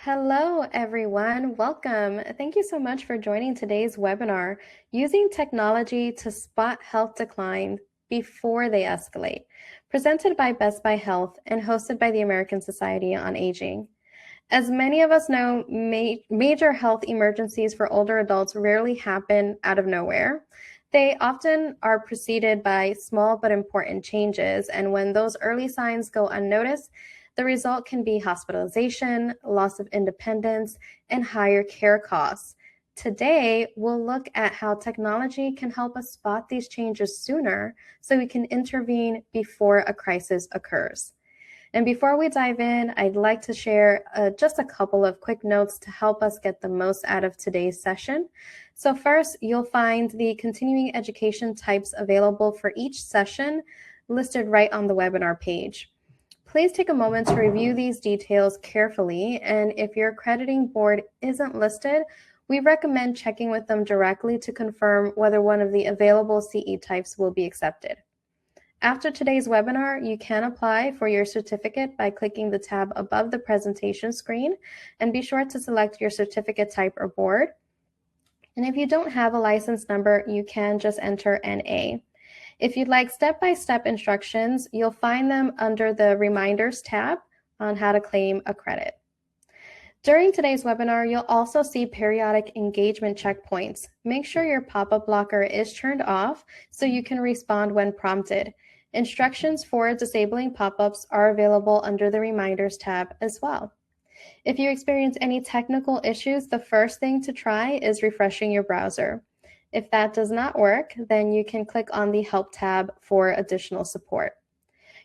Hello, everyone. Welcome. Thank you so much for joining today's webinar, Using Technology to Spot Health Decline Before They Escalate, presented by Best Buy Health and hosted by the American Society on Aging. As many of us know, major health emergencies for older adults rarely happen out of nowhere. They often are preceded by small but important changes, and when those early signs go unnoticed, the result can be hospitalization, loss of independence, and higher care costs. Today, we'll look at how technology can help us spot these changes sooner so we can intervene before a crisis occurs. And before we dive in, I'd like to share just a couple of quick notes to help us get the most out of today's session. So first, you'll find the continuing education types available for each session listed right on the webinar page. Please take a moment to review these details carefully, and if your accrediting board isn't listed, we recommend checking with them directly to confirm whether one of the available CE types will be accepted. After today's webinar, you can apply for your certificate by clicking the tab above the presentation screen, and be sure to select your certificate type or board. And if you don't have a license number, you can just enter NA. If you'd like step-by-step instructions, you'll find them under the Reminders tab on how to claim a credit. During today's webinar, you'll also see periodic engagement checkpoints. Make sure your pop-up blocker is turned off so you can respond when prompted. Instructions for disabling pop-ups are available under the Reminders tab as well. If you experience any technical issues, the first thing to try is refreshing your browser. If that does not work, then you can click on the Help tab for additional support.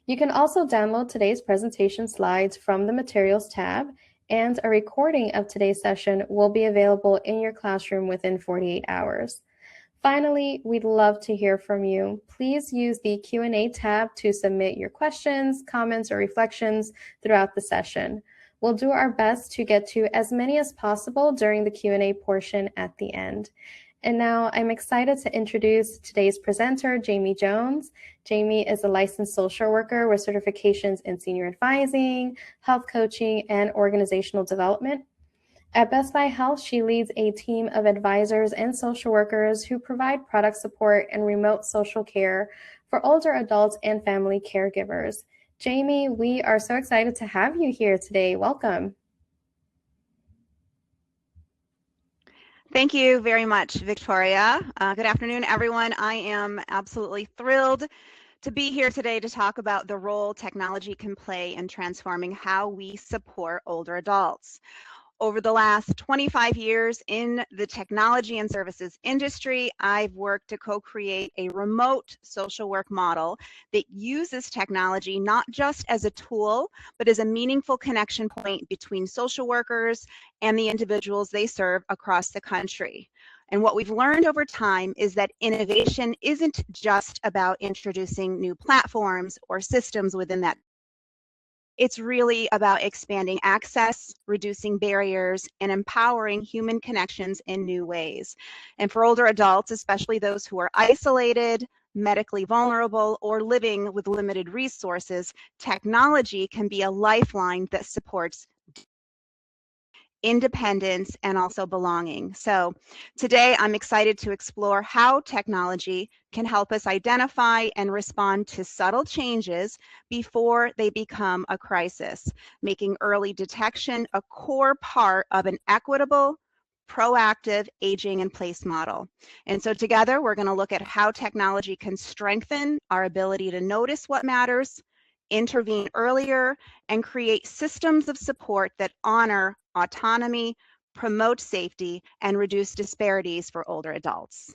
You can also download today's presentation slides from the Materials tab, and a recording of today's session will be available in your classroom within 48 hours. Finally, we'd love to hear from you. Please use the Q&A tab to submit your questions, comments, or reflections throughout the session. We'll do our best to get to as many as possible during the Q&A portion at the end. And now I'm excited to introduce today's presenter, Jamie Jones. Jamie is a licensed social worker with certifications in senior advising, health coaching, and organizational development. At Best Buy Health, she leads a team of advisors and social workers who provide product support and remote social care for older adults and family caregivers. Jamie, we are so excited to have you here today. Welcome. Thank you very much, Victoria. Good afternoon, everyone. I am absolutely thrilled to be here today to talk about the role technology can play in transforming how we support older adults. Over the last 25 years in the technology and services industry, I've worked to co-create a remote social work model that uses technology not just as a tool, but as a meaningful connection point between social workers and the individuals they serve across the country. And what we've learned over time is that innovation isn't just about introducing new platforms or systems within that. It's really about expanding access, reducing barriers, and empowering human connections in new ways. And for older adults, especially those who are isolated, medically vulnerable, or living with limited resources, technology can be a lifeline that supports independence and also belonging. So today I'm excited to explore how technology can help us identify and respond to subtle changes before they become a crisis, making early detection a core part of an equitable, proactive aging in place model. And so together we're going to look at how technology can strengthen our ability to notice what matters, intervene earlier, and create systems of support that honor autonomy, promote safety, and reduce disparities for older adults.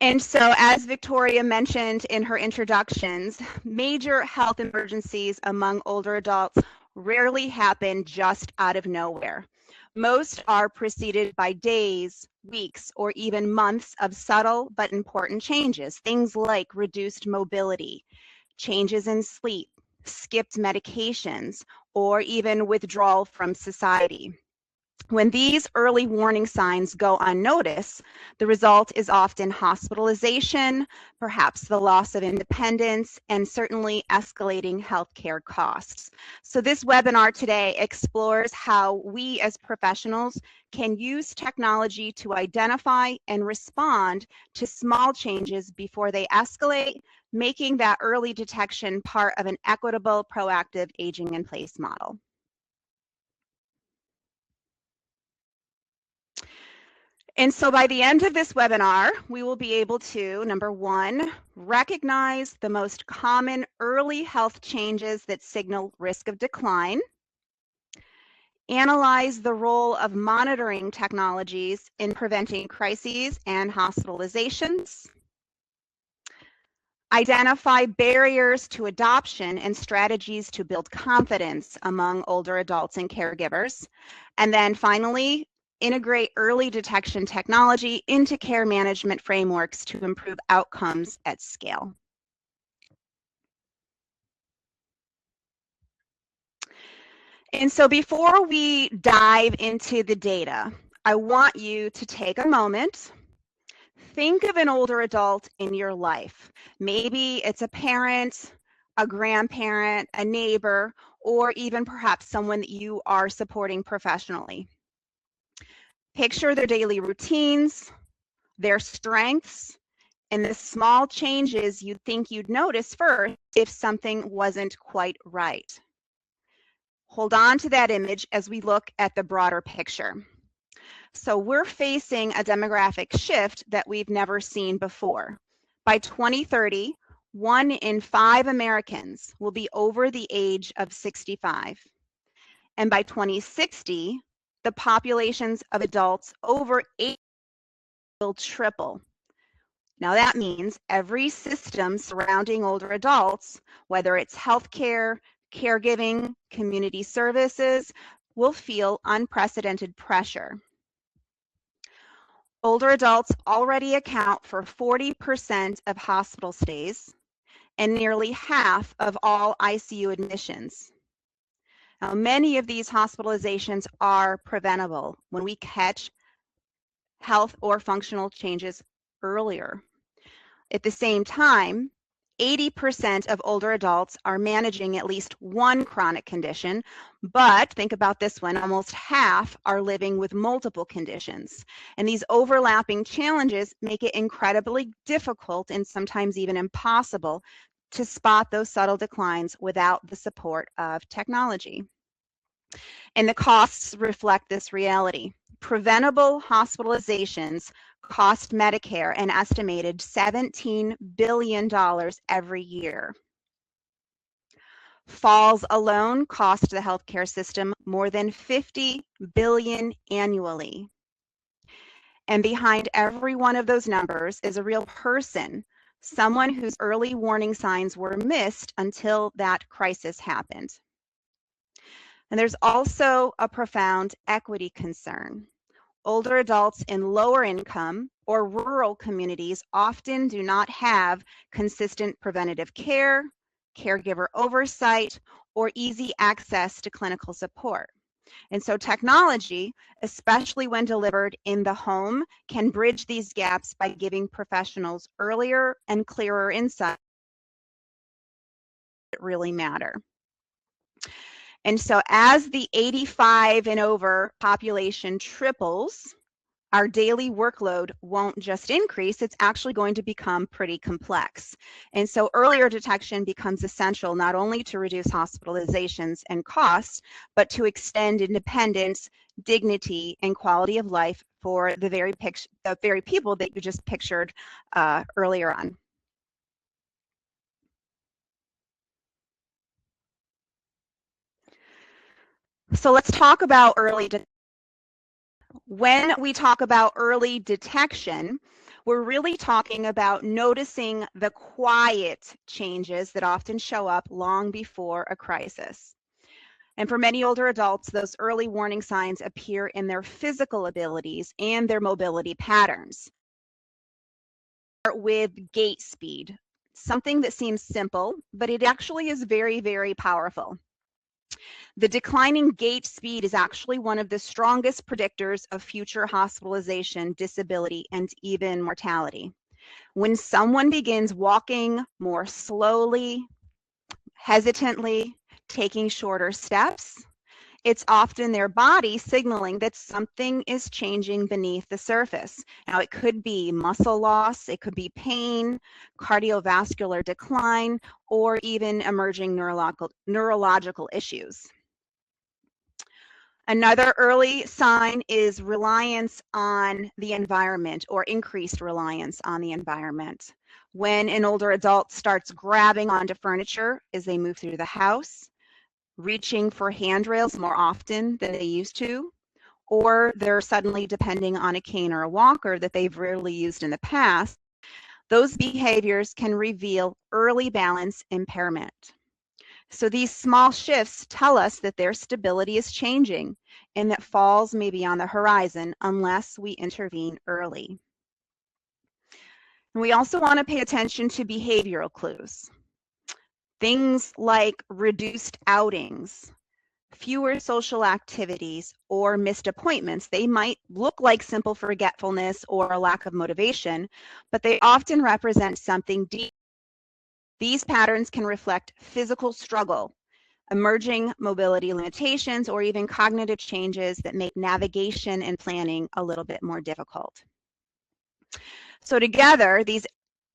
And so, as Victoria mentioned in her introductions, major health emergencies among older adults rarely happen just out of nowhere. Most are preceded by days, weeks, or even months of subtle but important changes, things like reduced mobility, changes in sleep, skipped medications, or even withdrawal from society. When these early warning signs go unnoticed, the result is often hospitalization, perhaps the loss of independence, and certainly escalating healthcare costs. So this webinar today explores how we as professionals can use technology to identify and respond to small changes before they escalate, making that early detection part of an equitable, proactive aging in place model. And so by the end of this webinar, we will be able to, number one, recognize the most common early health changes that signal risk of decline, analyze the role of monitoring technologies in preventing crises and hospitalizations, identify barriers to adoption and strategies to build confidence among older adults and caregivers, and then finally, integrate early detection technology into care management frameworks to improve outcomes at scale. And so before we dive into the data, I want you to take a moment. Think of an older adult in your life. Maybe it's a parent, a grandparent, a neighbor, or even perhaps someone that you are supporting professionally. Picture their daily routines, their strengths, and the small changes you'd think you'd notice first if something wasn't quite right. Hold on to that image as we look at the broader picture. So we're facing a demographic shift that we've never seen before. By 2030, 1 in 5 Americans will be over the age of 65. And by 2060, the populations of adults over 80 will triple. Now that means every system surrounding older adults, whether it's healthcare, caregiving, community services, will feel unprecedented pressure. Older adults already account for 40% of hospital stays and nearly half of all ICU admissions. Now, many of these hospitalizations are preventable when we catch health or functional changes earlier. At the same time, 80% of older adults are managing at least one chronic condition, but think about this one, almost half are living with multiple conditions. And these overlapping challenges make it incredibly difficult and sometimes even impossible to spot those subtle declines without the support of technology. And the costs reflect this reality. Preventable hospitalizations cost Medicare an estimated $17 billion every year. Falls alone cost the healthcare system more than $50 billion annually. And behind every one of those numbers is a real person, someone whose early warning signs were missed until that crisis happened. And there's also a profound equity concern. Older adults in lower income or rural communities often do not have consistent preventative care, caregiver oversight, or easy access to clinical support. And so technology, especially when delivered in the home, can bridge these gaps by giving professionals earlier and clearer insight that really matter. And so as the 85 and over population triples, our daily workload won't just increase, it's actually going to become pretty complex. And so earlier detection becomes essential not only to reduce hospitalizations and costs, but to extend independence, dignity, and quality of life for the very people that you just pictured earlier on. So let's talk about early detection. When we talk about early detection, we're really talking about noticing the quiet changes that often show up long before a crisis. And for many older adults, those early warning signs appear in their physical abilities and their mobility patterns. Start with gait speed, something that seems simple, but it actually is very, very powerful. The declining gait speed is actually one of the strongest predictors of future hospitalization, disability, and even mortality. When someone begins walking more slowly, hesitantly, taking shorter steps, it's often their body signaling that something is changing beneath the surface. Now, it could be muscle loss, it could be pain, cardiovascular decline, or even emerging neurological issues. Another early sign is reliance on the environment, or increased reliance on the environment. When an older adult starts grabbing onto furniture as they move through the house, reaching for handrails more often than they used to, or they're suddenly depending on a cane or a walker that they've rarely used in the past, those behaviors can reveal early balance impairment. So these small shifts tell us that their stability is changing and that falls may be on the horizon unless we intervene early. And we also want to pay attention to behavioral clues. Things like reduced outings, fewer social activities, or missed appointments. They might look like simple forgetfulness or a lack of motivation, but they often represent something deep. These patterns can reflect physical struggle, emerging mobility limitations, or even cognitive changes that make navigation and planning a little bit more difficult. So together, these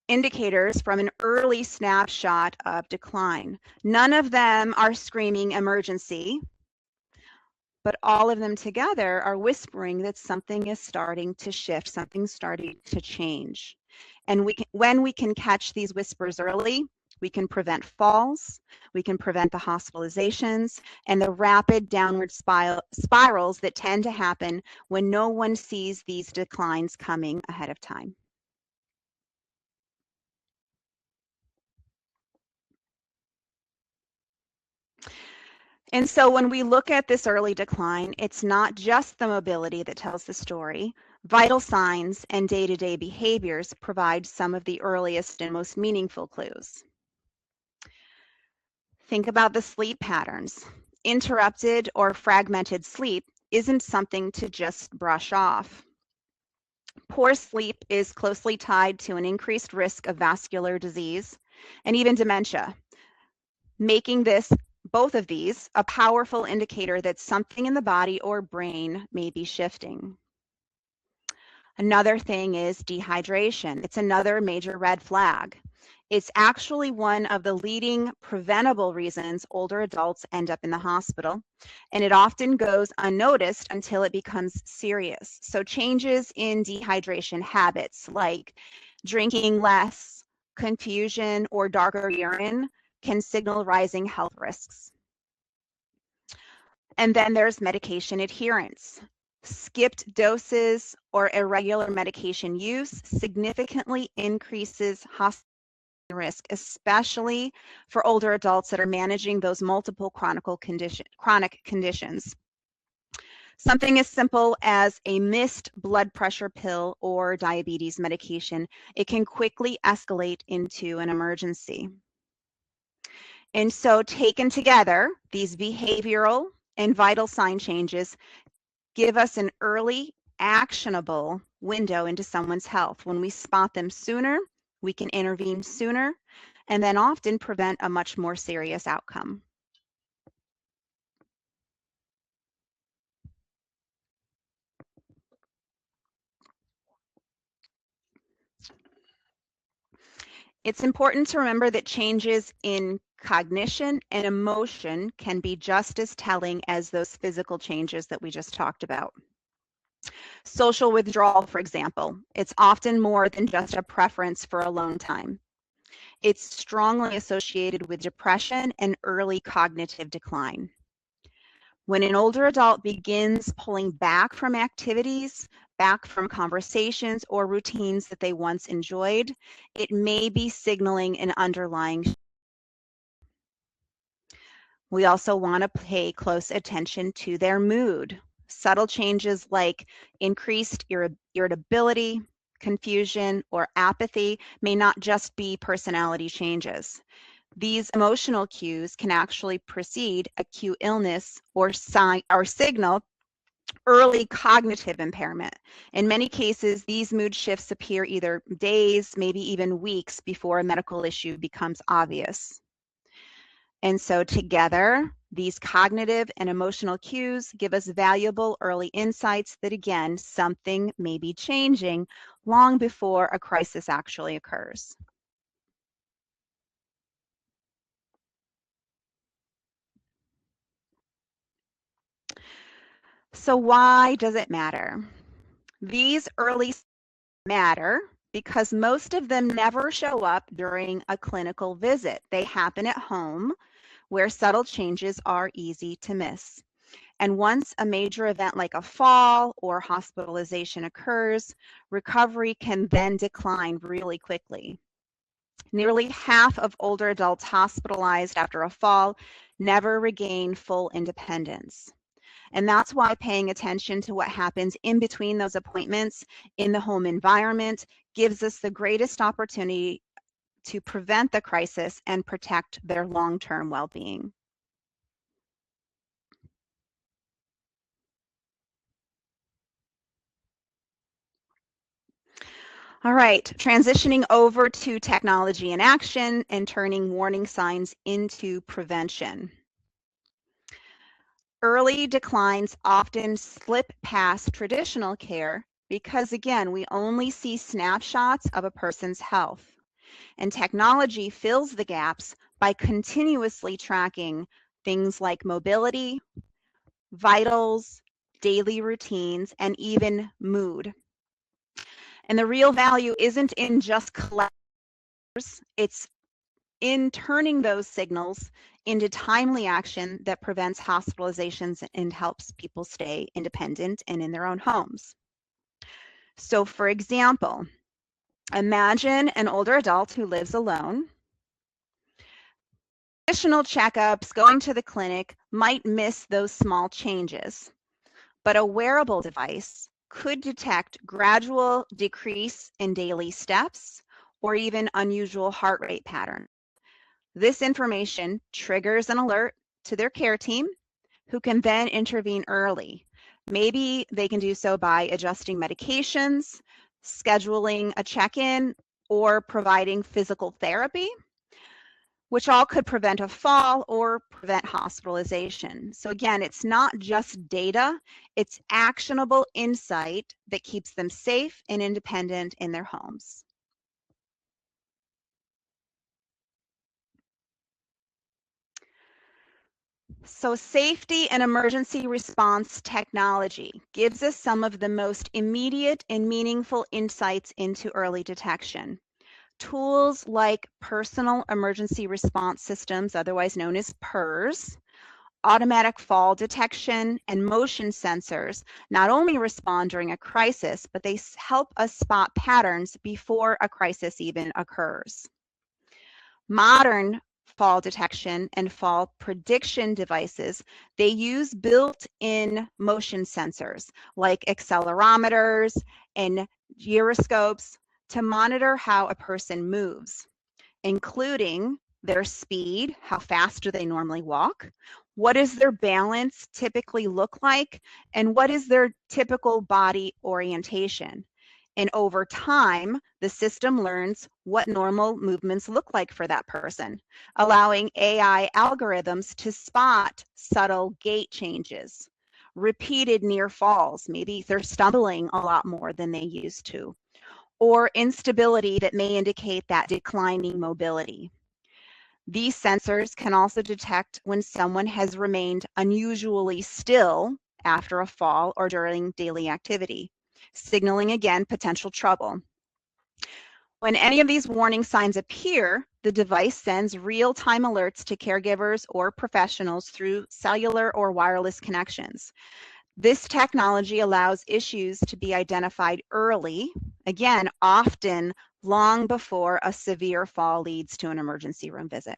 indicators from an early snapshot of decline. None of them are screaming emergency, but all of them together are whispering that something is starting to shift, something's starting to change. And when we can catch these whispers early, we can prevent falls, we can prevent the hospitalizations, and the rapid downward spirals that tend to happen when no one sees these declines coming ahead of time. And so when we look at this early decline, it's not just the mobility that tells the story. Vital signs and day-to-day behaviors provide some of the earliest and most meaningful clues. Think about the sleep patterns. Interrupted or fragmented sleep isn't something to just brush off. Poor sleep is closely tied to an increased risk of vascular disease and even dementia, making both of these a powerful indicator that something in the body or brain may be shifting. Another thing is dehydration. It's another major red flag. It's actually one of the leading preventable reasons older adults end up in the hospital, and it often goes unnoticed until it becomes serious. So changes in dehydration habits like drinking less, confusion, or darker urine can signal rising health risks. And then there's medication adherence. Skipped doses or irregular medication use significantly increases hospitalization risk, especially for older adults that are managing those multiple chronic conditions. Something as simple as a missed blood pressure pill or diabetes medication, it can quickly escalate into an emergency. And so taken together, these behavioral and vital sign changes give us an early, actionable window into someone's health. When we spot them sooner, we can intervene sooner, and then often prevent a much more serious outcome. It's important to remember that changes in cognition and emotion can be just as telling as those physical changes that we just talked about. Social withdrawal, for example, it's often more than just a preference for alone time. It's strongly associated with depression and early cognitive decline. When an older adult begins pulling back from activities, back from conversations or routines that they once enjoyed, it may be signaling an underlying. We also want to pay close attention to their mood. Subtle changes like increased irritability, confusion, or apathy may not just be personality changes. These emotional cues can actually precede acute illness or signal early cognitive impairment. In many cases, these mood shifts appear either days, maybe even weeks before a medical issue becomes obvious. And so together, these cognitive and emotional cues give us valuable early insights that, again, something may be changing long before a crisis actually occurs. So why does it matter? These early matter because most of them never show up during a clinical visit. They happen at home where subtle changes are easy to miss. And once a major event like a fall or hospitalization occurs, recovery can then decline really quickly. Nearly half of older adults hospitalized after a fall never regain full independence. And that's why paying attention to what happens in between those appointments in the home environment gives us the greatest opportunity to prevent the crisis and protect their long-term well-being. All right, transitioning over to technology in action and turning warning signs into prevention. Early declines often slip past traditional care because, again, we only see snapshots of a person's health. And technology fills the gaps by continuously tracking things like mobility, vitals, daily routines, and even mood. And the real value isn't in just collectors, it's in turning those signals into timely action that prevents hospitalizations and helps people stay independent and in their own homes. So for example, imagine an older adult who lives alone. Additional checkups, going to the clinic might miss those small changes, but a wearable device could detect gradual decrease in daily steps or even unusual heart rate pattern. This information triggers an alert to their care team, who can then intervene early. Maybe they can do so by adjusting medications, scheduling a check-in, or providing physical therapy, which all could prevent a fall or prevent hospitalization. So again, it's not just data, it's actionable insight that keeps them safe and independent in their homes. So safety and emergency response technology gives us some of the most immediate and meaningful insights into early detection. Tools like personal emergency response systems, otherwise known as PERS, automatic fall detection, and motion sensors not only respond during a crisis, but they help us spot patterns before a crisis even occurs. Modern fall detection and fall prediction devices, they use built-in motion sensors like accelerometers and gyroscopes to monitor how a person moves, including their speed, how fast do they normally walk, what does their balance typically look like, and what is their typical body orientation. And over time, the system learns what normal movements look like for that person, allowing AI algorithms to spot subtle gait changes, repeated near falls, maybe they're stumbling a lot more than they used to, or instability that may indicate that declining mobility. These sensors can also detect when someone has remained unusually still after a fall or during daily activity, signaling again potential trouble. When any of these warning signs appear, the device sends real-time alerts to caregivers or professionals through cellular or wireless connections. This technology allows issues to be identified early, again, often long before a severe fall leads to an emergency room visit.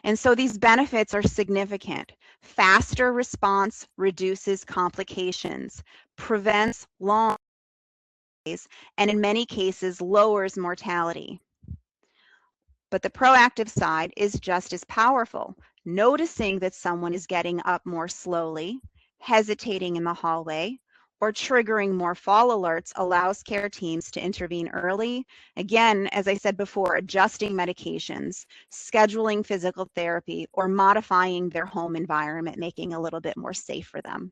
And so these benefits are significant. Faster response reduces complications, prevents long days, and in many cases lowers mortality. But the proactive side is just as powerful. Noticing that someone is getting up more slowly, hesitating in the hallway, or triggering more fall alerts allows care teams to intervene early. Again, as I said before, adjusting medications, scheduling physical therapy, or modifying their home environment, making a little bit more safe for them.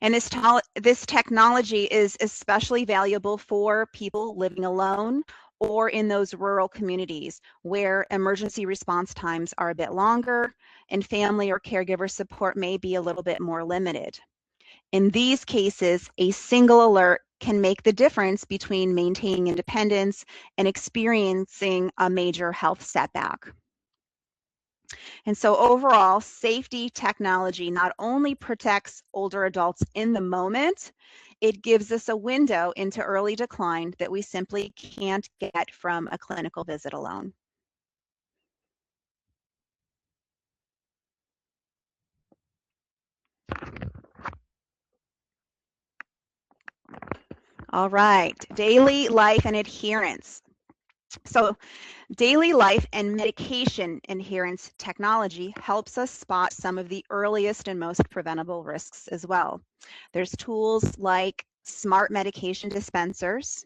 And this technology is especially valuable for people living alone or in those rural communities where emergency response times are a bit longer and family or caregiver support may be a little bit more limited. In these cases, a single alert can make the difference between maintaining independence and experiencing a major health setback. And so overall, safety technology not only protects older adults in the moment, it gives us a window into early decline that we simply can't get from a clinical visit alone. All right, daily life and adherence. So daily life and medication adherence technology helps us spot some of the earliest and most preventable risks as well. There's tools like smart medication dispensers,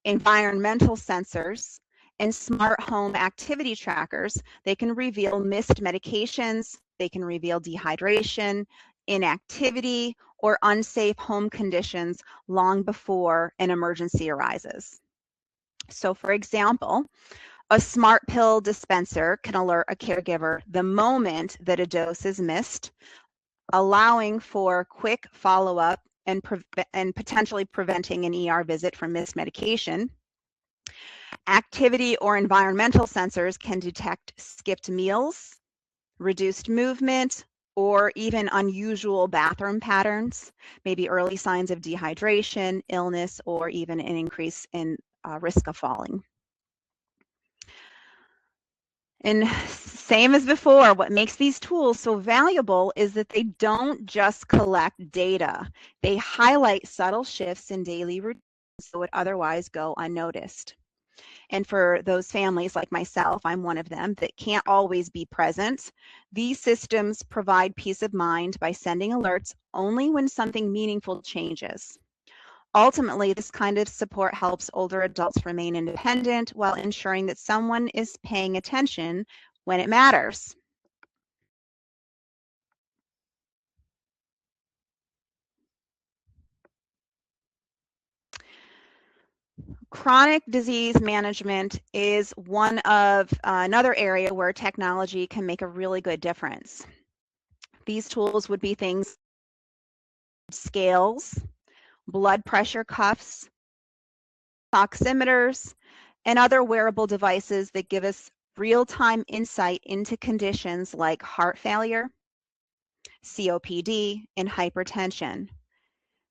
environmental sensors, and smart home activity trackers. They can reveal missed medications, they can reveal dehydration, inactivity, or unsafe home conditions long before an emergency arises. So for example, a smart pill dispenser can alert a caregiver the moment that a dose is missed, allowing for quick follow-up and potentially preventing an ER visit from missed medication. Activity or environmental sensors can detect skipped meals, reduced movement, or even unusual bathroom patterns, maybe early signs of dehydration, illness, or even an increase in risk of falling. And same as before, what makes these tools so valuable is that they don't just collect data. They highlight subtle shifts in daily routines that would otherwise go unnoticed. And for those families like myself, I'm one of them, that can't always be present, these systems provide peace of mind by sending alerts only when something meaningful changes. Ultimately, this kind of support helps older adults remain independent while ensuring that someone is paying attention when it matters. Chronic disease management is one of another area where technology can make a really good difference. These tools would be things scales, blood pressure cuffs, oximeters, and other wearable devices that give us real-time insight into conditions like heart failure, COPD, and hypertension.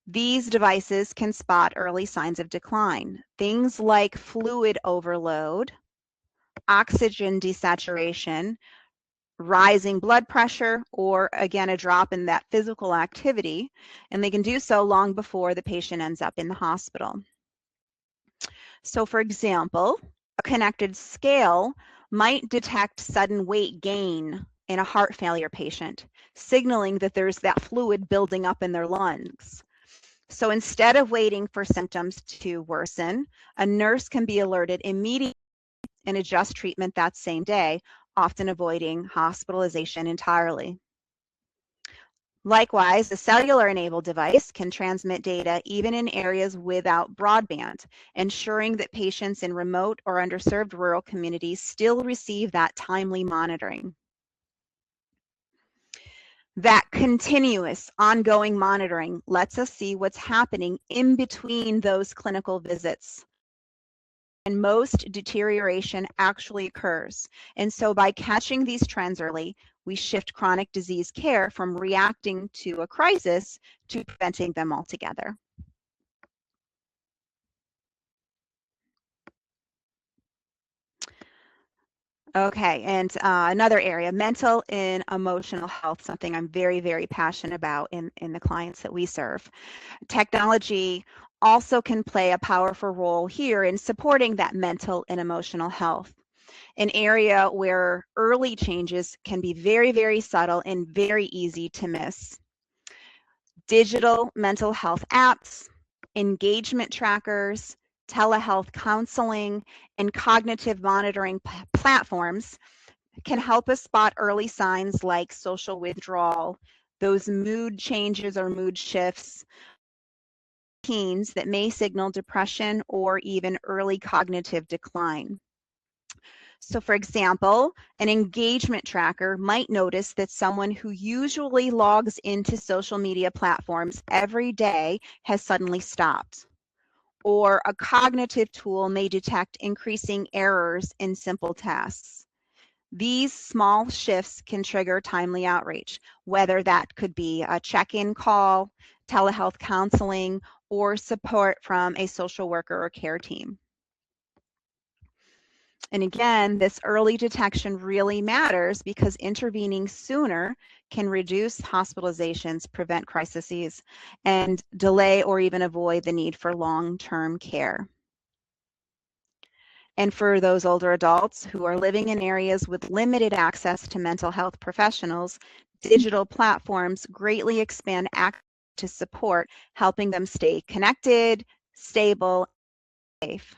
These devices can spot early signs of decline, things like fluid overload, oxygen desaturation, rising blood pressure, or again, a drop in that physical activity, and they can do so long before the patient ends up in the hospital. So for example, a connected scale might detect sudden weight gain in a heart failure patient, signaling that there's that fluid building up in their lungs. So instead of waiting for symptoms to worsen, a nurse can be alerted immediately and adjust treatment that same day, often avoiding hospitalization entirely. Likewise, a cellular-enabled device can transmit data even in areas without broadband, ensuring that patients in remote or underserved rural communities still receive that timely monitoring. That continuous, ongoing monitoring lets us see what's happening in between those clinical visits. And most deterioration actually occurs. And so by catching these trends early, we shift chronic disease care from reacting to a crisis to preventing them altogether. Okay, and another area, mental and emotional health, something I'm very, very passionate about in the clients that we serve. Technology also can play a powerful role here in supporting that mental and emotional health, an area where early changes can be very, very subtle and very easy to miss. Digital mental health apps, engagement trackers, telehealth counseling, and cognitive monitoring platforms can help us spot early signs like social withdrawal, those mood changes or mood shifts, teens that may signal depression or even early cognitive decline. So for example, an engagement tracker might notice that someone who usually logs into social media platforms every day has suddenly stopped. Or a cognitive tool may detect increasing errors in simple tasks. These small shifts can trigger timely outreach, whether that could be a check-in call, telehealth counseling, or support from a social worker or care team. And again, this early detection really matters because intervening sooner can reduce hospitalizations, prevent crises, and delay or even avoid the need for long-term care. And for those older adults who are living in areas with limited access to mental health professionals, digital platforms greatly expand access to support, helping them stay connected, stable, and safe.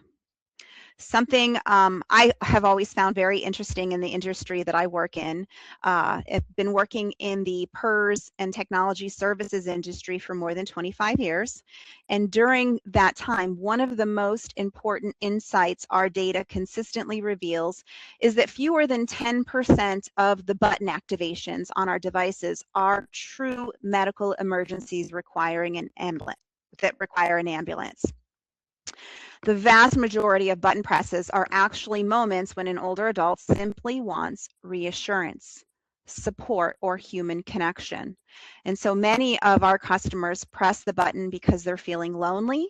Something I have always found very interesting in the industry that I work in. I've been working in the PERS and technology services industry for more than 25 years. And during that time, one of the most important insights our data consistently reveals is that fewer than 10% of the button activations on our devices are true medical emergencies requiring an ambulance, that require an ambulance. The vast majority of button presses are actually moments when an older adult simply wants reassurance, support, or human connection. And so many of our customers press the button because they're feeling lonely,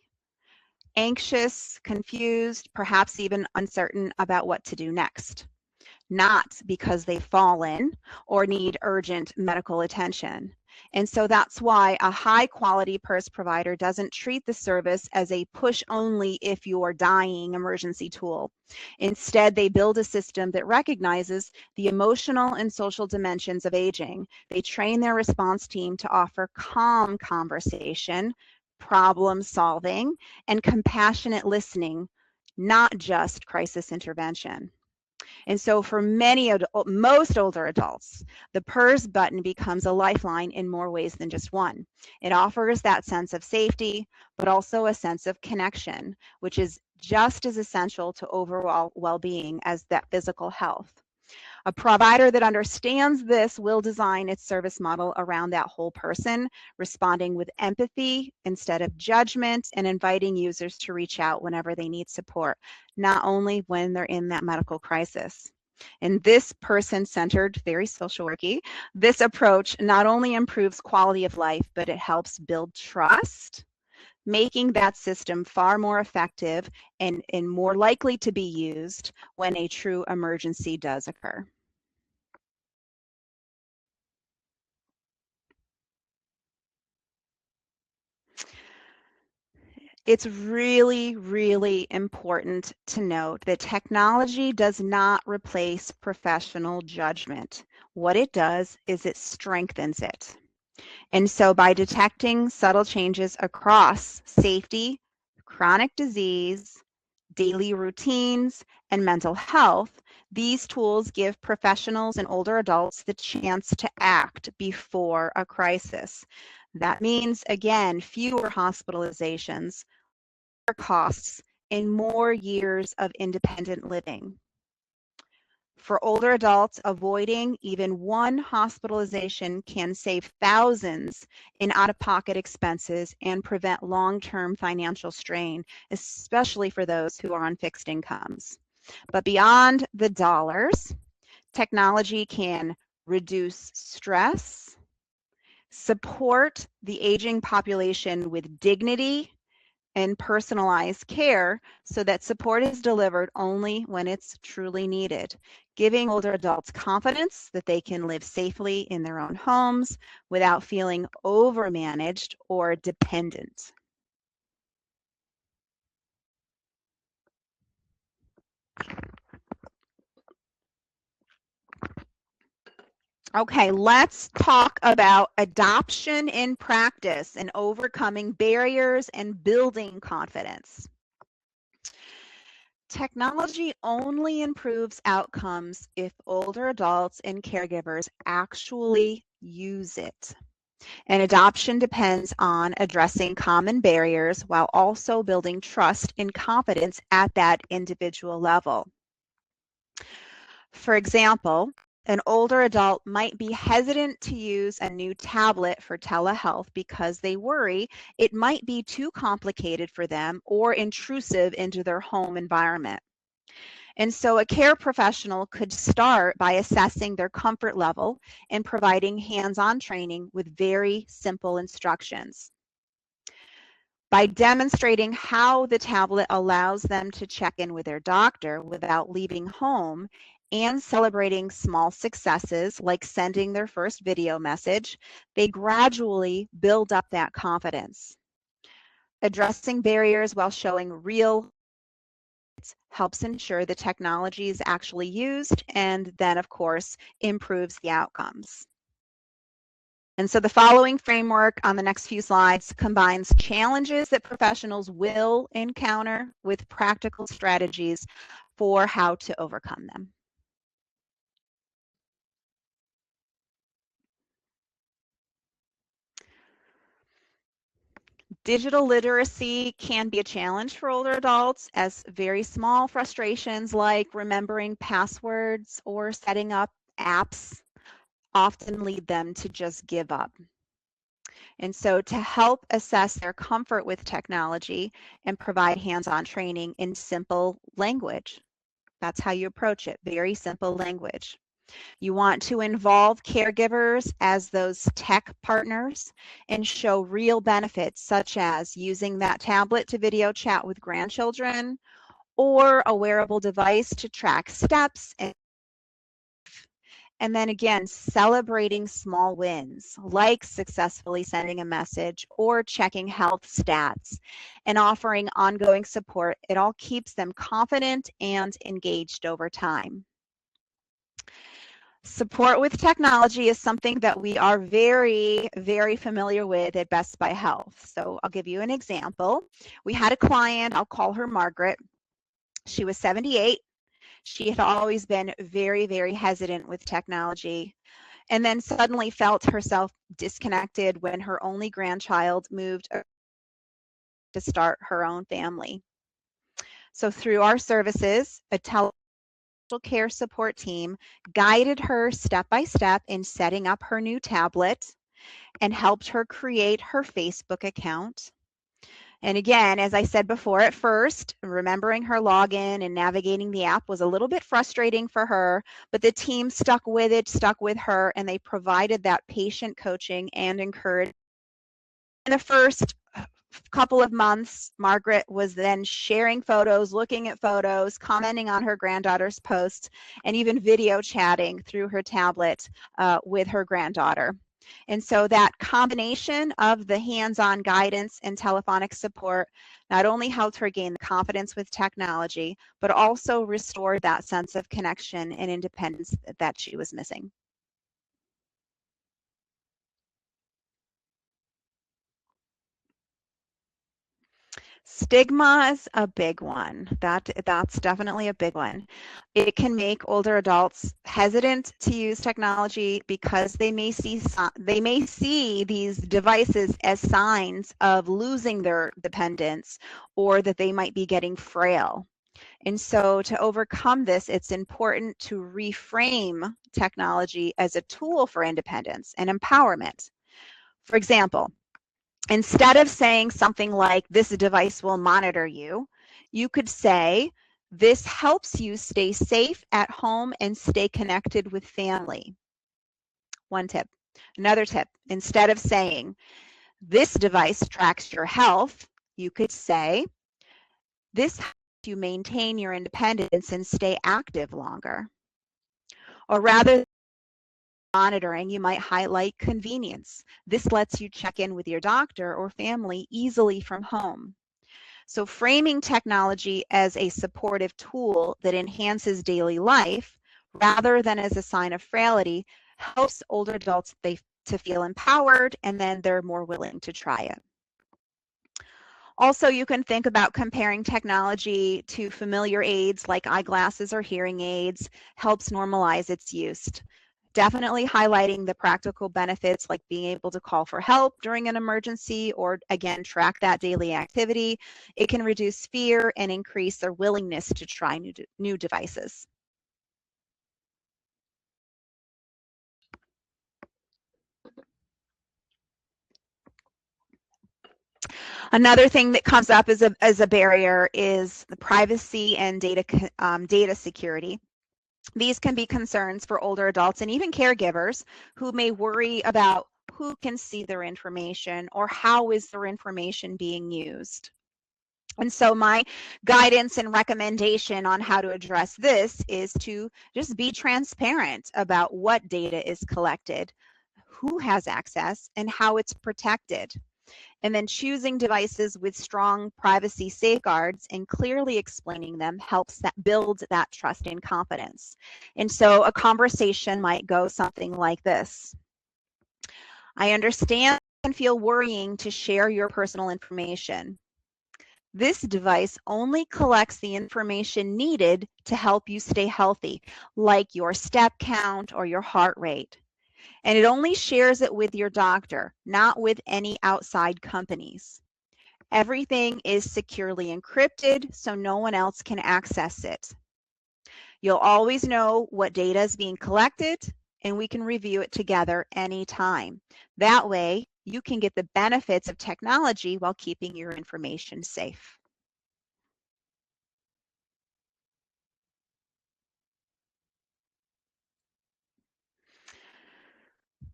anxious, confused, perhaps even uncertain about what to do next, not because they've fallen or need urgent medical attention. And so that's why a high quality PERS provider doesn't treat the service as a push only if you're dying emergency tool. Instead, they build a system that recognizes the emotional and social dimensions of aging. They train their response team to offer calm conversation, problem solving, and compassionate listening, not just crisis intervention. And so for most older adults, the PERS button becomes a lifeline in more ways than just one. It offers that sense of safety, but also a sense of connection, which is just as essential to overall well-being as that physical health. A provider that understands this will design its service model around that whole person, responding with empathy instead of judgment and inviting users to reach out whenever they need support, not only when they're in that medical crisis. And this person-centered, very social worky, this approach not only improves quality of life, but it helps build trust, making that system far more effective and more likely to be used when a true emergency does occur. It's really, really important to note that technology does not replace professional judgment. What it does is it strengthens it. And so by detecting subtle changes across safety, chronic disease, daily routines, and mental health, these tools give professionals and older adults the chance to act before a crisis. That means, again, fewer hospitalizations, costs, and more years of independent living. For older adults, avoiding even one hospitalization can save thousands in out-of-pocket expenses and prevent long-term financial strain, especially for those who are on fixed incomes. But beyond the dollars, technology can reduce stress, support the aging population with dignity, and personalized care so that support is delivered only when it's truly needed, giving older adults confidence that they can live safely in their own homes without feeling overmanaged or dependent. Okay, let's talk about adoption in practice and overcoming barriers and building confidence. Technology only improves outcomes if older adults and caregivers actually use it. And adoption depends on addressing common barriers while also building trust and confidence at that individual level. For example, an older adult might be hesitant to use a new tablet for telehealth because they worry it might be too complicated for them or intrusive into their home environment. And so a care professional could start by assessing their comfort level and providing hands-on training with very simple instructions. By demonstrating how the tablet allows them to check in with their doctor without leaving home and celebrating small successes like sending their first video message, they gradually build up that confidence. Addressing barriers while showing real helps ensure the technology is actually used and then, of course, improves the outcomes. And so the following framework on the next few slides combines challenges that professionals will encounter with practical strategies for how to overcome them. Digital literacy can be a challenge for older adults, as very small frustrations like remembering passwords or setting up apps often lead them to just give up. And so to help assess their comfort with technology and provide hands-on training in simple language, that's how you approach it, very simple language. You want to involve caregivers as those tech partners and show real benefits, such as using that tablet to video chat with grandchildren or a wearable device to track steps. And then again, celebrating small wins, like successfully sending a message or checking health stats and offering ongoing support. It all keeps them confident and engaged over time. Support with technology is something that we are very, very familiar with at Best Buy Health. So I'll give you an example. We had a client, I'll call her Margaret. She was 78. She had always been very, very hesitant with technology, and then suddenly felt herself disconnected when her only grandchild moved to start her own family. So through our services, a care support team guided her step by step in setting up her new tablet and helped her create her Facebook account. And again, as I said before, at first, remembering her login and navigating the app was a little bit frustrating for her, but the team stuck with it, stuck with her, and they provided that patient coaching and encouragement. In the first couple of months, Margaret was then sharing photos, looking at photos, commenting on her granddaughter's posts, and even video chatting through her tablet with her granddaughter. And so that combination of the hands-on guidance and telephonic support not only helped her gain the confidence with technology, but also restored that sense of connection and independence that she was missing. Stigma is a big one. That's definitely a big one. It can make older adults hesitant to use technology because they may see these devices as signs of losing their dependence or that they might be getting frail. And so to overcome this, it's important to reframe technology as a tool for independence and empowerment. For example, instead of saying something like, this device will monitor you, you could say, this helps you stay safe at home and stay connected with family. One tip. Another tip, instead of saying, this device tracks your health, you could say, this helps you maintain your independence and stay active longer. Or rather than monitoring, you might highlight convenience. This lets you check in with your doctor or family easily from home. So framing technology as a supportive tool that enhances daily life rather than as a sign of frailty helps older adults to feel empowered, and then they're more willing to try it. Also, you can think about comparing technology to familiar aids like eyeglasses or hearing aids helps normalize its use. Definitely highlighting the practical benefits like being able to call for help during an emergency or, again, track that daily activity. It can reduce fear and increase their willingness to try new devices. Another thing that comes up as a barrier is the privacy and data security. These can be concerns for older adults and even caregivers who may worry about who can see their information or how is their information being used. And so my guidance and recommendation on how to address this is to just be transparent about what data is collected, who has access, and how it's protected. And then choosing devices with strong privacy safeguards and clearly explaining them helps build that trust and confidence. And so a conversation might go something like this. I understand and feel worrying to share your personal information. This device only collects the information needed to help you stay healthy, like your step count or your heart rate. And it only shares it with your doctor, not with any outside companies. Everything is securely encrypted, so no one else can access it. You'll always know what data is being collected, and we can review it together anytime. That way, you can get the benefits of technology while keeping your information safe.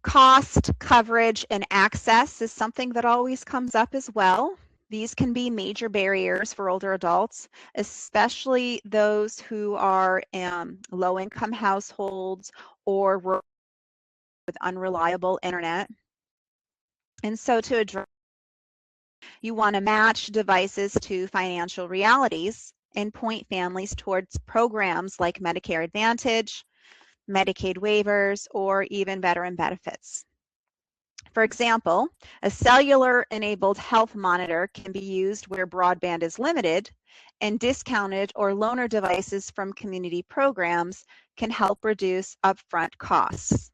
Cost, coverage, and access is something that always comes up as well. These can be major barriers for older adults, especially those who are low-income households or with unreliable internet. And so to address, you want to match devices to financial realities and point families towards programs like Medicare Advantage, Medicaid waivers, or even veteran benefits. For example, a cellular-enabled health monitor can be used where broadband is limited, and discounted or loaner devices from community programs can help reduce upfront costs.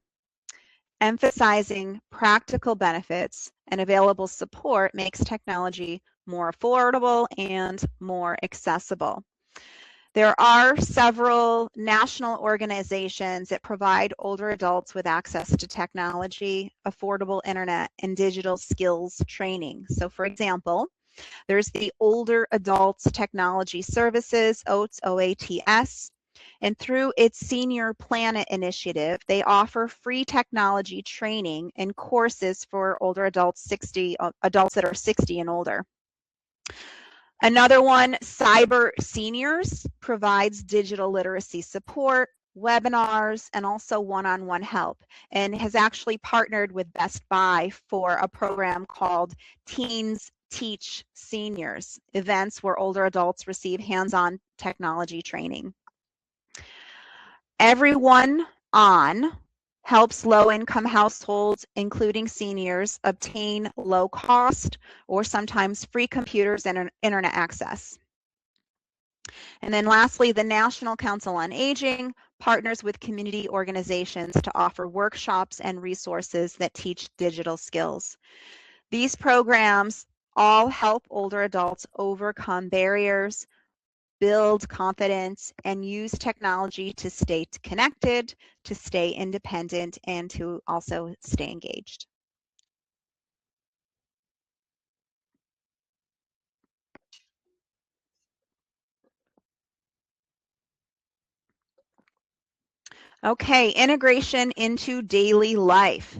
Emphasizing practical benefits and available support makes technology more affordable and more accessible. There are several national organizations that provide older adults with access to technology, affordable internet, and digital skills training. So for example, there's the Older Adults Technology Services, OATS, OATS, and through its Senior Planet initiative, they offer free technology training and courses for older adults that are 60 and older. Another one, Cyber Seniors, provides digital literacy support, webinars, and also one-on-one help, and has actually partnered with Best Buy for a program called Teens Teach Seniors, events where older adults receive hands-on technology training. Everyone On helps low-income households, including seniors, obtain low-cost or sometimes free computers and internet access. And then lastly, the National Council on Aging partners with community organizations to offer workshops and resources that teach digital skills. These programs all help older adults overcome barriers, build confidence, and use technology to stay connected, to stay independent, and to also stay engaged. Okay, integration into daily life.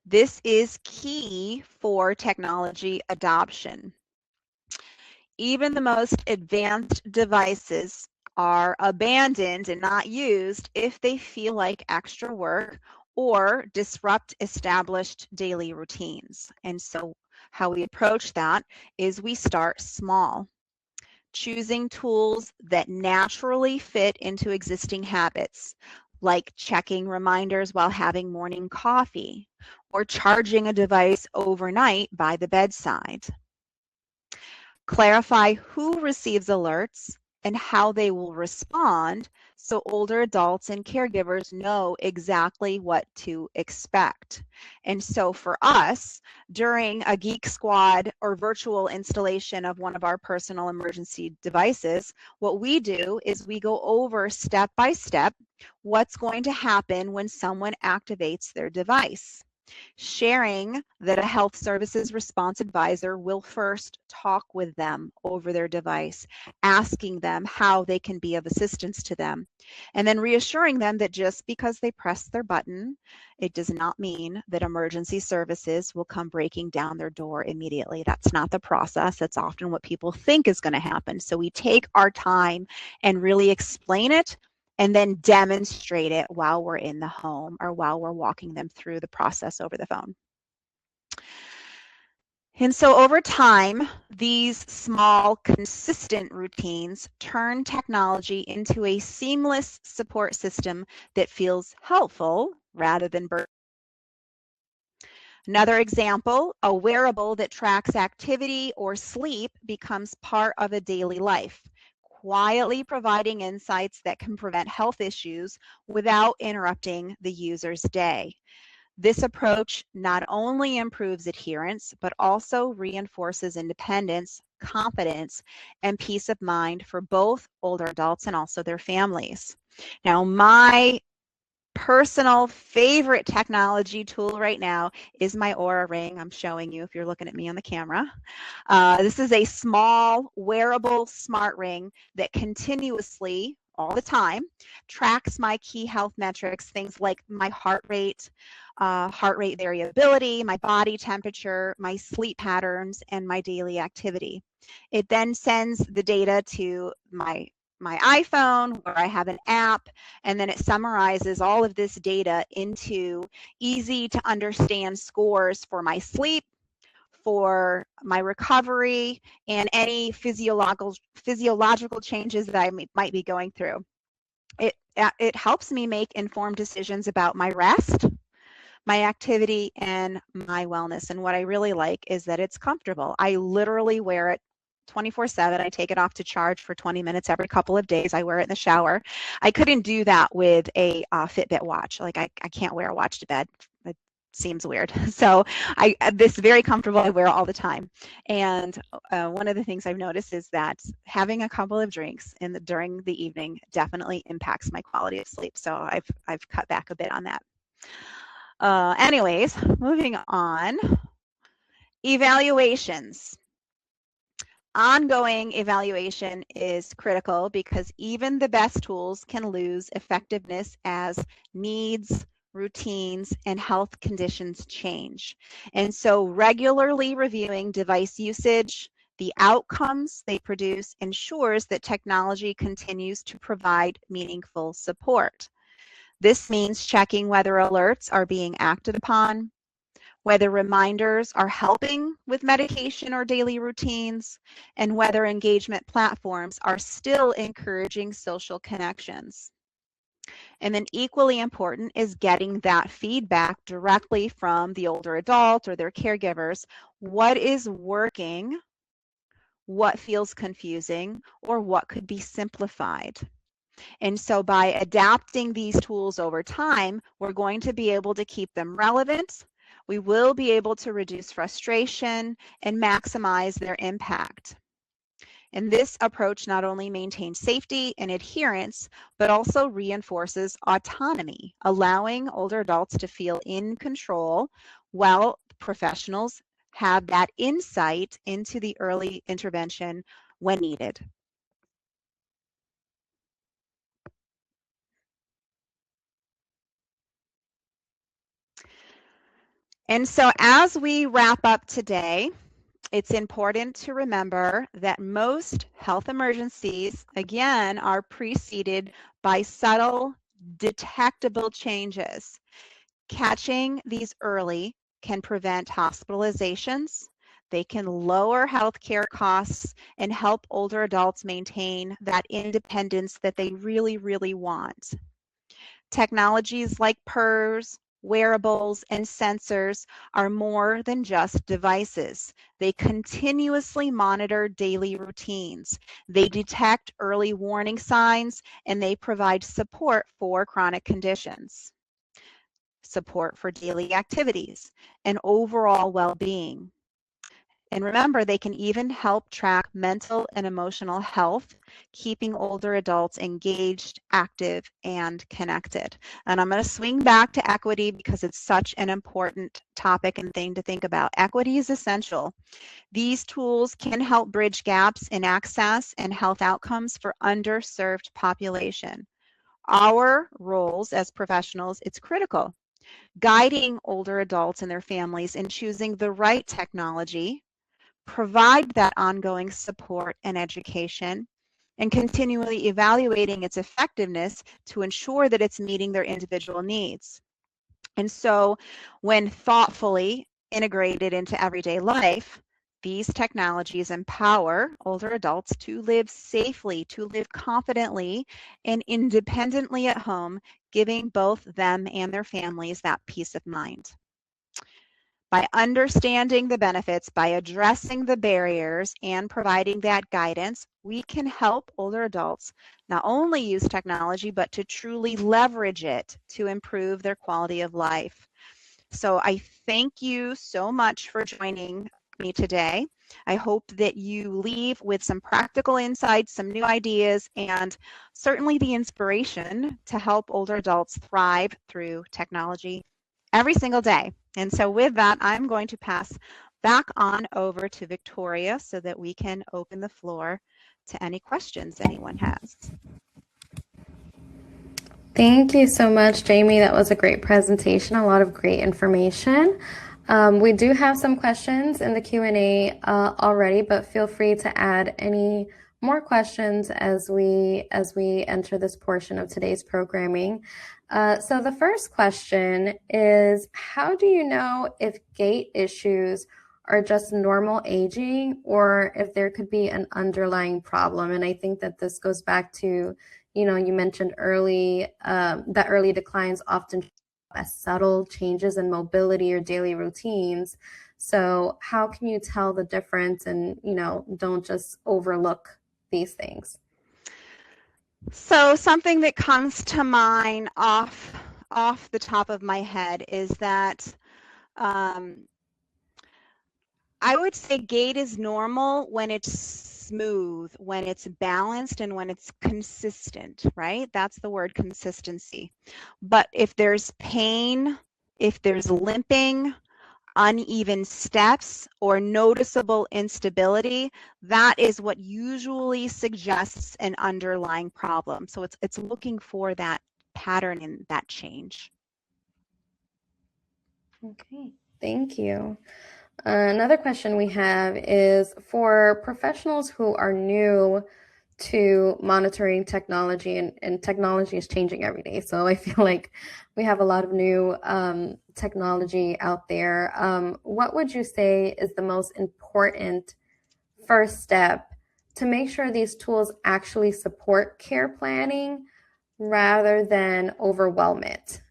This is key for technology adoption. Even the most advanced devices are abandoned and not used if they feel like extra work or disrupt established daily routines. And so how we approach that is we start small. choosing tools that naturally fit into existing habits, like checking reminders while having morning coffee, or charging a device overnight by the bedside. Clarify who receives alerts and how they will respond so older adults and caregivers know exactly what to expect. And so for us, during a Geek Squad or virtual installation of one of our personal emergency devices, what we do is we go over step by step what's going to happen when someone activates their device. Sharing that a health services response advisor will first talk with them over their device, asking them how they can be of assistance to them, and then reassuring them that just because they press their button, it does not mean that emergency services will come breaking down their door immediately. That's not the process. That's often what people think is going to happen. So we take our time and really explain it and then demonstrate it while we're in the home or while we're walking them through the process over the phone. And so over time, these small, consistent routines turn technology into a seamless support system that feels helpful rather than burdensome. Another example, a wearable that tracks activity or sleep becomes part of a daily life, quietly providing insights that can prevent health issues without interrupting the user's day. This approach not only improves adherence, but also reinforces independence, confidence, and peace of mind for both older adults and also their families. Now, my personal favorite technology tool right now is my Aura Ring. I'm showing you if you're looking at me on the camera. This is a small wearable smart ring that continuously, all the time, tracks my key health metrics, things like my heart rate variability, my body temperature, my sleep patterns, and my daily activity. It then sends the data to my iPhone, where I have an app, and then it summarizes all of this data into easy to understand scores for my sleep, for my recovery, and any physiological changes that I might be going through. It helps me make informed decisions about my rest, my activity, and my wellness. And what I really like is that it's comfortable. I literally wear it 24/7. I take it off to charge for 20 minutes every couple of days. I wear it in the shower. I couldn't do that with a Fitbit watch. Like I can't wear a watch to bed. It seems weird. So this is very comfortable. I wear it all the time. And one of the things I've noticed is that having a couple of drinks during the evening definitely impacts my quality of sleep. So I've cut back a bit on that. Anyways, moving on. Evaluations. Ongoing evaluation is critical because even the best tools can lose effectiveness as needs, routines, and health conditions change. And so regularly reviewing device usage, the outcomes they produce, ensures that technology continues to provide meaningful support. This means checking whether alerts are being acted upon, whether reminders are helping with medication or daily routines, and whether engagement platforms are still encouraging social connections. And then equally important is getting that feedback directly from the older adult or their caregivers. What is working? What feels confusing? Or what could be simplified? And so by adapting these tools over time, we're going to be able to keep them relevant. We will be able to reduce frustration and maximize their impact. And this approach not only maintains safety and adherence, but also reinforces autonomy, allowing older adults to feel in control while professionals have that insight into the early intervention when needed. And so as we wrap up today, it's important to remember that most health emergencies, again, are preceded by subtle, detectable changes. Catching these early can prevent hospitalizations, They can lower healthcare costs and help older adults maintain that independence that they really, really want. Technologies like PERS, wearables, and sensors are more than just devices. They continuously monitor daily routines. They detect early warning signs, and they provide support for chronic conditions, support for daily activities, and overall well-being. And remember, they can even help track mental and emotional health, keeping older adults engaged, active, and connected. And I'm going to swing back to equity because it's such an important topic and thing to think about. Equity is essential. These tools can help bridge gaps in access and health outcomes for underserved population. Our roles as professionals, it's critical. Guiding older adults and their families in choosing the right technology, provide that ongoing support and education, and continually evaluating its effectiveness to ensure that it's meeting their individual needs. And so when thoughtfully integrated into everyday life, these technologies empower older adults to live safely, to live confidently and independently at home, giving both them and their families that peace of mind. By understanding the benefits, by addressing the barriers and providing that guidance, we can help older adults not only use technology, but to truly leverage it to improve their quality of life. So I thank you so much for joining me today. I hope that you leave with some practical insights, some new ideas, and certainly the inspiration to help older adults thrive through technology every single day. And so with that, I'm going to pass back on over to Victoria so that we can open the floor to any questions anyone has. Thank you so much, Jamie. That was a great presentation, a lot of great information. We do have some questions in the Q&A already, but feel free to add any more questions as we enter this portion of today's programming. So the first question is, how do you know if gait issues are just normal aging or if there could be an underlying problem? And I think that this goes back to, you mentioned that early declines often as subtle changes in mobility or daily routines. So how can you tell the difference and, don't just overlook these things? So something that comes to mind off the top of my head is that I would say gait is normal when it's smooth, when it's balanced, and when it's consistent, right? That's the word, consistency. But if there's pain, if there's limping, uneven steps, or noticeable instability, that is what usually suggests an underlying problem. So it's looking for that pattern and that change. Okay, thank you. Another question we have is for professionals who are new to monitoring technology, and technology is changing every day. So I feel like we have a lot of new technology out there. What would you say is the most important first step to make sure these tools actually support care planning rather than overwhelm it?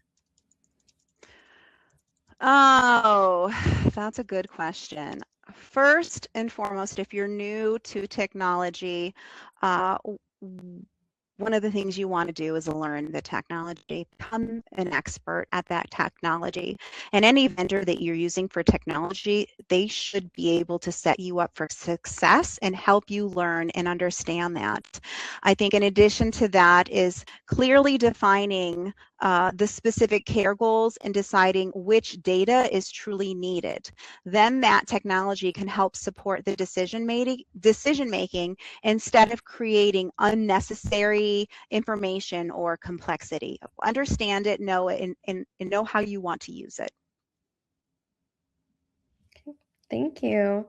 Oh, that's a good question. First and foremost, if you're new to technology, one of the things you want to do is learn the technology, become an expert at that technology. And any vendor that you're using for technology, they should be able to set you up for success and help you learn and understand that. I think in addition to that is clearly defining the specific care goals and deciding which data is truly needed. Then that technology can help support the decision making instead of creating unnecessary information or complexity. Understand it, know it, and know how you want to use it. Thank you.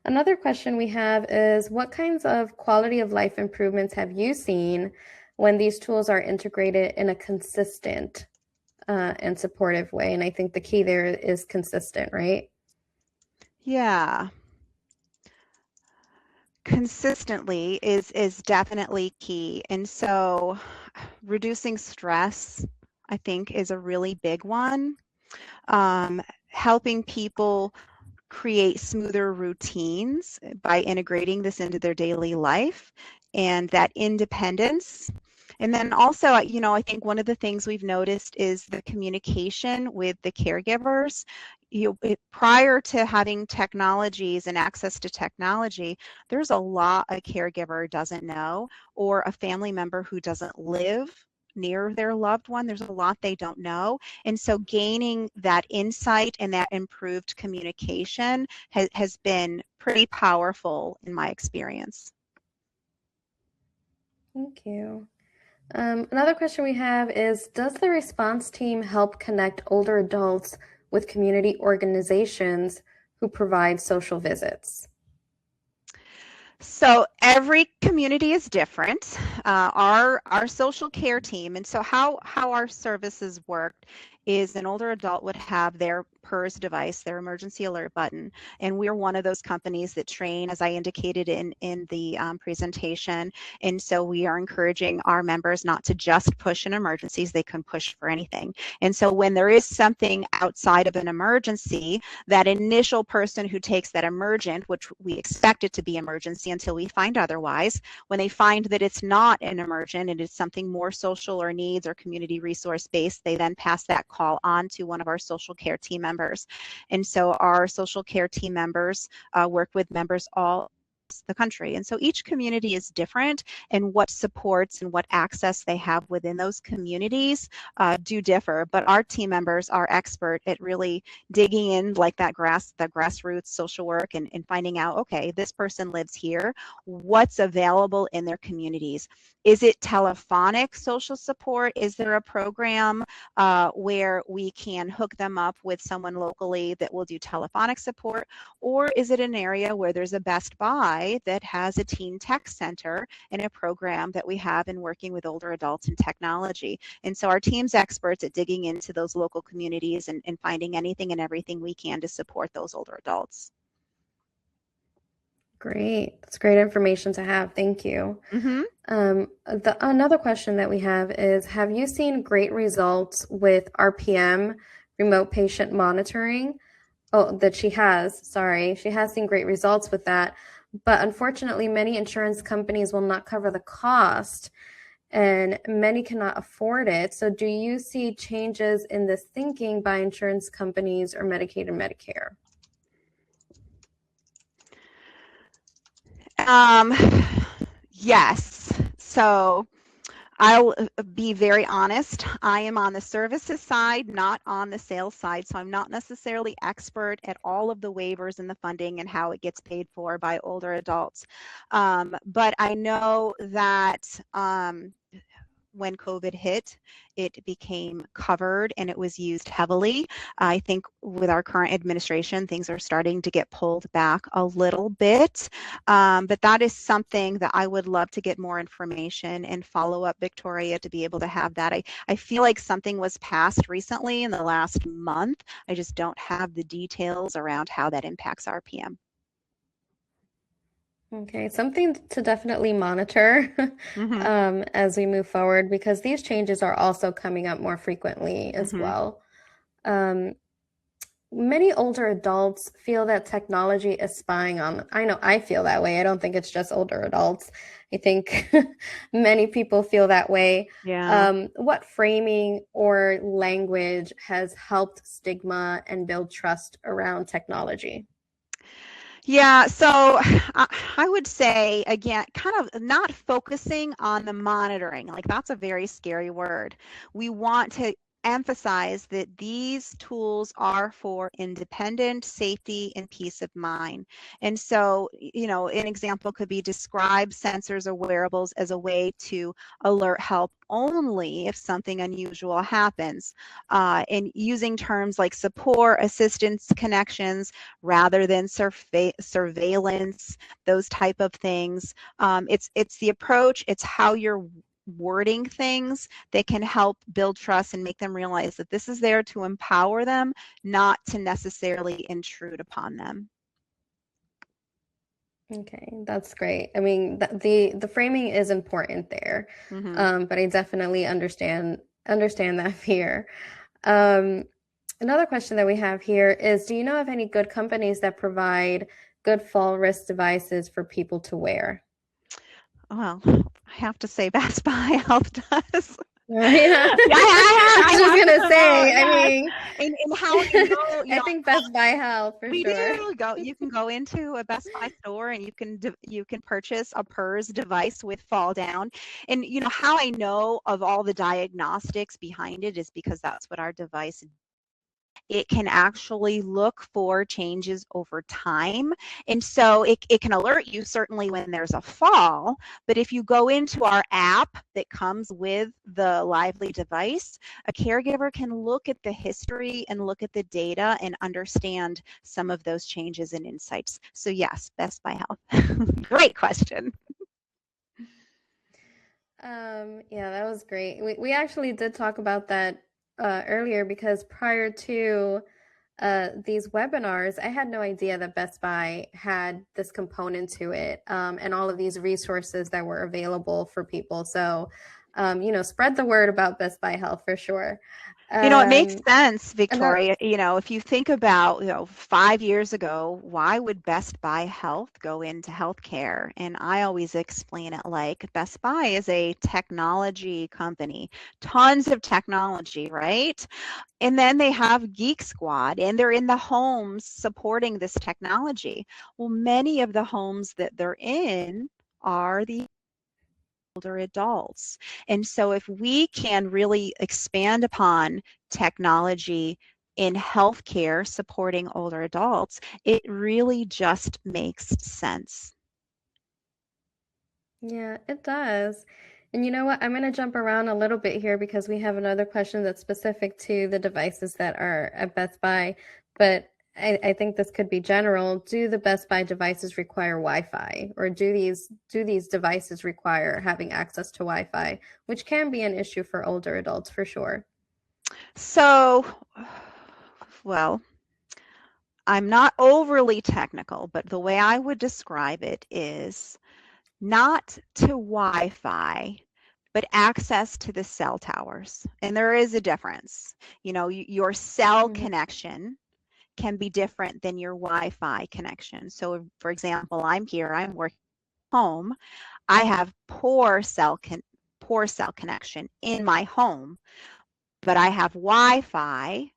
Another question we have is, what kinds of quality of life improvements have you seen when these tools are integrated in a consistent and supportive way? And I think the key there is consistent, right? Yeah. Consistently is definitely key. And so reducing stress, I think, is a really big one. Helping people create smoother routines by integrating this into their daily life and that independence. And then also, I think one of the things we've noticed is the communication with the caregivers. Prior to having technologies and access to technology, there's a lot a caregiver doesn't know, or a family member who doesn't live near their loved one. There's a lot they don't know. And so gaining that insight and that improved communication has been pretty powerful in my experience. Thank you. Another question we have is, does the response team help connect older adults with community organizations who provide social visits? So every community is different. Our social care team, and so how our services worked is an older adult would have their PERS device, their emergency alert button, and we're one of those companies that train, as I indicated in the presentation. And so we are encouraging our members not to just push in emergencies; they can push for anything. And so when there is something outside of an emergency, that initial person who takes that emergent, which we expect it to be emergency until we find otherwise, when they find that it's not an emergent and it's something more social or needs or community resource based, they then pass that call on to one of our social care team members. And so our social care team members work with members all the country. And so each community is different, and what supports and what access they have within those communities do differ. But our team members are expert at really digging in like that grassroots social work and finding out, okay, this person lives here. What's available in their communities? Is it telephonic social support? Is there a program where we can hook them up with someone locally that will do telephonic support? Or is it an area where there's a Best Buy that has a teen tech center and a program that we have in working with older adults in technology? And so our team's experts at digging into those local communities and finding anything and everything we can to support those older adults. Great. That's great information to have. Thank you. Mm-hmm. Another question that we have is, have you seen great results with RPM, remote patient monitoring? Oh, that she has, sorry. She has seen great results with that. But unfortunately, many insurance companies will not cover the cost, and many cannot afford it. So do you see changes in this thinking by insurance companies or Medicaid and Medicare? Yes. So I'll be very honest. I am on the services side, not on the sales side. So I'm not necessarily expert at all of the waivers and the funding and how it gets paid for by older adults. But I know that when COVID hit, it became covered and it was used heavily. I think with our current administration, things are starting to get pulled back a little bit. But that is something that I would love to get more information and follow up, Victoria, to be able to have that. I feel like something was passed recently in the last month. I just don't have the details around how that impacts RPM. Okay, something to definitely monitor as we move forward, because these changes are also coming up more frequently as well. Many older adults feel that technology is spying on them. I know I feel that way. I don't think it's just older adults. I think many people feel that way. Yeah. What framing or language has helped stigma and build trust around technology? Yeah, so I would say, again, kind of not focusing on the monitoring. Like, that's a very scary word. We want to emphasize that these tools are for independent safety and peace of mind. And so, an example could be describe sensors or wearables as a way to alert help only if something unusual happens. And using terms like support, assistance, connections, rather than surveillance, those type of things. It's the approach, it's how you're wording things that can help build trust and make them realize that this is there to empower them, not to necessarily intrude upon them. Okay, that's great. I mean, the framing is important there, Hmm. but I definitely understand that fear. Um, Another question that we have here is, do you know of any good companies that provide good fall risk devices for people to wear? Well, I have to say Best Buy Health does. Yeah, Yeah, I was I just have gonna to know, say, I yes. mean, And how I know, I think Best Buy Health for we sure. do go. You can go into a Best Buy store and you can purchase a PERS device with fall down. And how I know of all the diagnostics behind it is because that's what our device, it can actually look for changes over time. And so it can alert you certainly when there's a fall. But if you go into our app that comes with the Lively device, a caregiver can look at the history and look at the data and understand some of those changes and insights. So yes, Best Buy Health. Great question. Yeah, that was great. We actually did talk about that earlier because prior to these webinars, I had no idea that Best Buy had this component to it, and all of these resources that were available for people. So, spread the word about Best Buy Health for sure. It makes Um, sense, and that, Victoria. If you think about, 5 years ago, why would Best Buy Health go into healthcare? And I always explain it like Best Buy is a technology company, tons of technology, right? And then they have Geek Squad, and they're in the homes supporting this technology. Well, many of the homes that they're in are the older adults. And so if we can really expand upon technology in healthcare supporting older adults, it really just makes sense. yeah, it does. And you know what? I'm going to jump around a little bit here because we have another question that's specific to the devices that are at Best Buy. But I think this could be general. Do the Best Buy devices require Wi-Fi, or do these devices require having access to Wi-Fi, which can be an issue for older adults for sure. So, well, I'm not overly technical, but the way I would describe it is not to Wi-Fi, but access to the cell towers. And there is a difference. Your cell Mm-hmm. connection can be different than your Wi-Fi connection. So, for example, I'm working at home. I have poor cell connection in my home, but I have Wi-Fi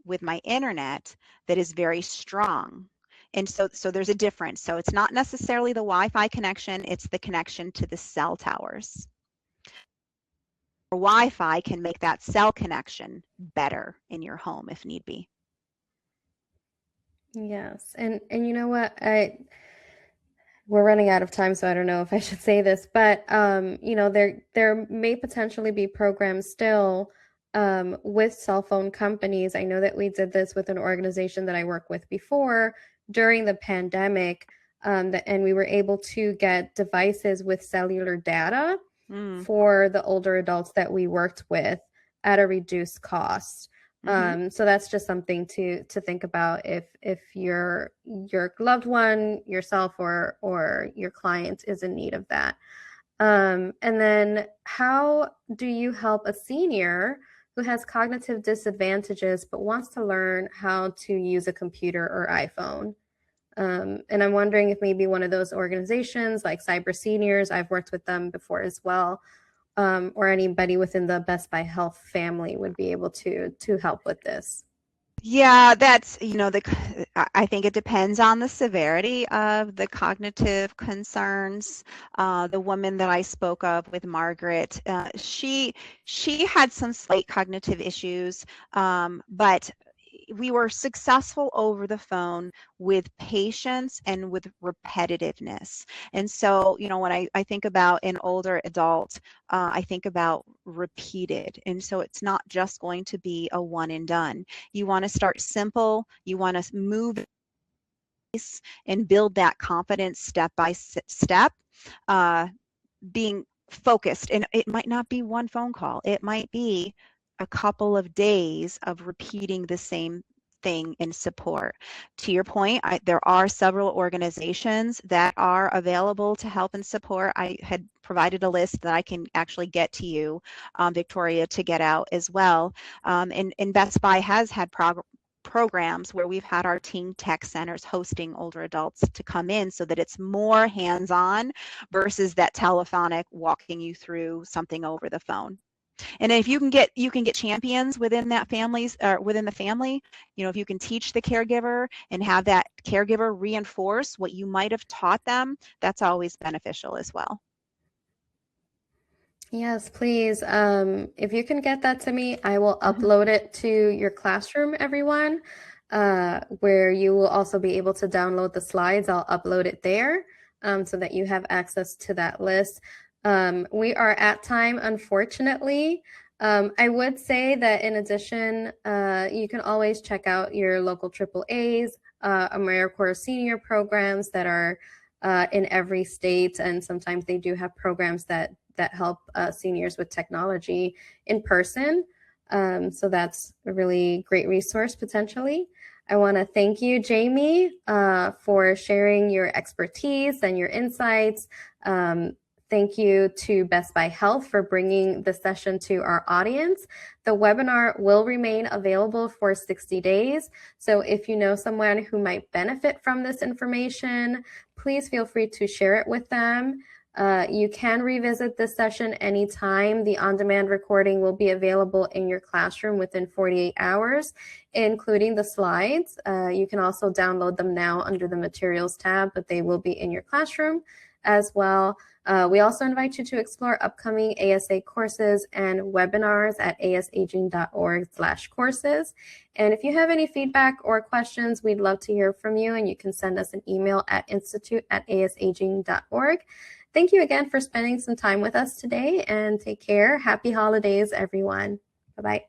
with my internet that is very strong. And so there's a difference. So it's not necessarily the Wi-Fi connection, it's the connection to the cell towers. Wi-Fi can make that cell connection better in your home if need be. Yes. And you know what? We're running out of time, so I don't know if I should say this, but there may potentially be programs still with cell phone companies. I know that we did this with an organization that I worked with before during the pandemic, and we were able to get devices with cellular data Mm. for the older adults that we worked with at a reduced cost. Mm-hmm. So that's just something to think about if your loved one, yourself, or your client is in need of that. And then, how do you help a senior who has cognitive disadvantages but wants to learn how to use a computer or iPhone? And I'm wondering if maybe one of those organizations like Cyber Seniors, I've worked with them before as well, or anybody within the Best Buy Health family would be able to help with this. Yeah, that's, I think it depends on the severity of the cognitive concerns. The woman that I spoke of with Margaret, she had some slight cognitive issues, but we were successful over the phone with patience and with repetitiveness. And so, when I think about an older adult, I think about repeated. And so it's not just going to be a one and done. You want to start simple. You want to move and build that confidence step by step, uh, being focused. And it might not be one phone call. It might be a couple of days of repeating the same thing in support. To your point, there are several organizations that are available to help and support. I had provided a list that I can actually get to you, Victoria, to get out as well. And Best Buy has had programs where we've had our teen tech centers hosting older adults to come in so that it's more hands-on versus that telephonic walking you through something over the phone. And if you can get champions within that within the family, if you can teach the caregiver and have that caregiver reinforce what you might have taught them, that's always beneficial as well. Yes, please. If you can get that to me, I will upload it to your classroom, everyone, where you will also be able to download the slides. I'll upload it there so that you have access to that list. We are at time, unfortunately. I would say that in addition, you can always check out your local AAAs, AmeriCorps senior programs that are in every state, and sometimes they do have programs that help seniors with technology in person. So that's a really great resource potentially. I want to thank you, Jamie, for sharing your expertise and your insights. Thank you to Best Buy Health for bringing the session to our audience. The webinar will remain available for 60 days. So if you know someone who might benefit from this information, please feel free to share it with them. You can revisit this session anytime. The on-demand recording will be available in your classroom within 48 hours, including the slides. You can also download them now under the materials tab, but they will be in your classroom as well. We also invite you to explore upcoming ASA courses and webinars at asaging.org/courses. And if you have any feedback or questions, we'd love to hear from you, and you can send us an email at institute@asaging.org. Thank you again for spending some time with us today, and take care. Happy holidays, everyone. Bye-bye.